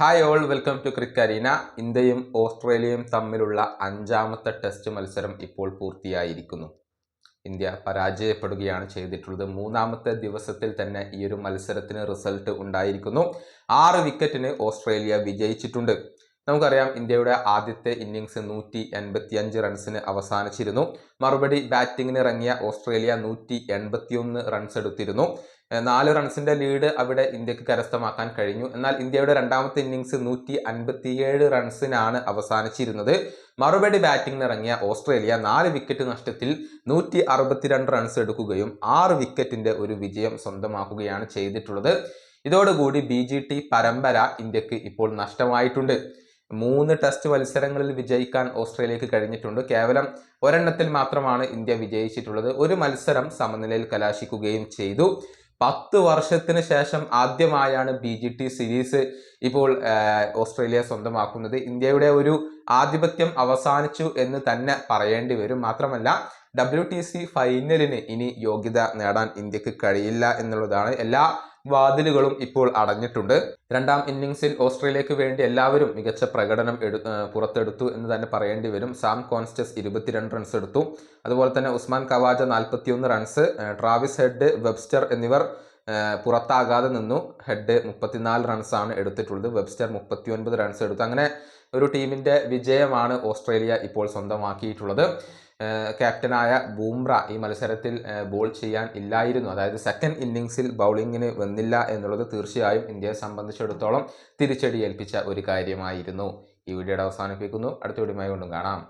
Hi all welcome to Crick Arena. ഇന്ത്യയും ഓസ്ട്രേലിയയും തമ്മിലുള്ള അഞ്ചാമത്തെ ടെസ്റ്റ് മത്സരം ഇപ്പോൾ പൂർത്തിയായിരിക്കുന്നു. ഇന്ത്യ പരാജയപ്പെടുകയാണ് ചെയ്തിട്ടുള്ളത്. മൂന്നാമത്തെ ദിവസത്തിൽ തന്നെ ഈ ഒരു മത്സരത്തിന് റിസൾട്ട് ഉണ്ടായിരിക്കുന്നു. 6 വിക്കറ്റിന് ഓസ്ട്രേലിയ വിജയിച്ചിട്ടുണ്ട്. നമുക്കറിയാം, ഇന്ത്യയുടെ ആദ്യത്തെ ഇന്നിങ്സ് 185 റൺസിന് അവസാനിച്ചിരുന്നു. മറുപടി ബാറ്റിങ്ങിന് ഇറങ്ങിയ ഓസ്ട്രേലിയ 181 റൺസ് എടുത്തിരുന്നു. 4 റൺസിന്റെ ലീഡ് അവിടെ ഇന്ത്യക്ക് കരസ്ഥമാക്കാൻ കഴിഞ്ഞു. എന്നാൽ ഇന്ത്യയുടെ രണ്ടാമത്തെ ഇന്നിങ്സ് 157 റൺസിനാണ് അവസാനിച്ചിരുന്നത്. മറുപടി ബാറ്റിംഗിന് ഇറങ്ങിയ ഓസ്ട്രേലിയ 4 വിക്കറ്റ് നഷ്ടത്തിൽ 162 റൺസ് എടുക്കുകയും 6 വിക്കറ്റിന്റെ ഒരു വിജയം സ്വന്തമാക്കുകയാണ് ചെയ്തിട്ടുള്ളത്. ഇതോടുകൂടി BGT പരമ്പര ഇന്ത്യക്ക് ഇപ്പോൾ നഷ്ടമായിട്ടുണ്ട്. 3 ടെസ്റ്റ് മത്സരങ്ങളിൽ വിജയിക്കാൻ ഓസ്ട്രേലിയക്ക് കഴിഞ്ഞിട്ടുണ്ട്. കേവലം ഒരെണ്ണത്തിൽ മാത്രമാണ് ഇന്ത്യ വിജയിച്ചിട്ടുള്ളത്. ഒരു മത്സരം സമനിലയിൽ കലാശിക്കുകയും ചെയ്തു. 10 വർഷത്തിന് ശേഷം ആദ്യമായാണ് BGT സീരീസ് ഇപ്പോൾ ഓസ്ട്രേലിയ സ്വന്തമാക്കുന്നത്. ഇന്ത്യയുടെ ഒരു ആധിപത്യം അവസാനിച്ചു എന്ന് തന്നെ പറയേണ്ടി വരും. മാത്രമല്ല, WTC ഫൈനലിന് ഇനി യോഗ്യത നേടാൻ ഇന്ത്യക്ക് കഴിയില്ല എന്നുള്ളതാണ്. എല്ലാ വാതിലുകളും ഇപ്പോൾ അടഞ്ഞിട്ടുണ്ട്. രണ്ടാം ഇന്നിങ്സിൽ ഓസ്ട്രേലിയക്ക് വേണ്ടി എല്ലാവരും മികച്ച പ്രകടനം പുറത്തെടുത്തു എന്ന് തന്നെ പറയേണ്ടി വരും. സാം കോൺസ്റ്റസ് 22 റൺസ് എടുത്തു. അതുപോലെ തന്നെ Usman Khawaja 41 runs, Travis head, Webster എന്നിവർ പുറത്താകാതെ നിന്നു. ഹെഡ് 34 റൺസാണ് എടുത്തിട്ടുള്ളത്. വെബ്സ്റ്റർ 39 റൺസ് എടുത്തു. അങ്ങനെ ഒരു ടീമിന്റെ വിജയമാണ് ഓസ്ട്രേലിയ ഇപ്പോൾ സ്വന്തമാക്കിയിട്ടുള്ളത്. ക്യാപ്റ്റനായ ബൂംറ ഈ മത്സരത്തിൽ ബോൾ ചെയ്യാൻ ഇല്ലായിരുന്നു. അതായത് സെക്കൻഡ് ഇന്നിങ്സിൽ ബൗളിങ്ങിന് വന്നില്ല എന്നുള്ളത് തീർച്ചയായും ഇന്ത്യയെ സംബന്ധിച്ചിടത്തോളം തിരിച്ചടി ഏൽപ്പിച്ച ഒരു കാര്യമായിരുന്നു. ഈ വീഡിയോയുടെ അവസാനിപ്പിക്കുന്നു. അടുത്ത വീഡിയോയുമായി വീണ്ടും കാണാം.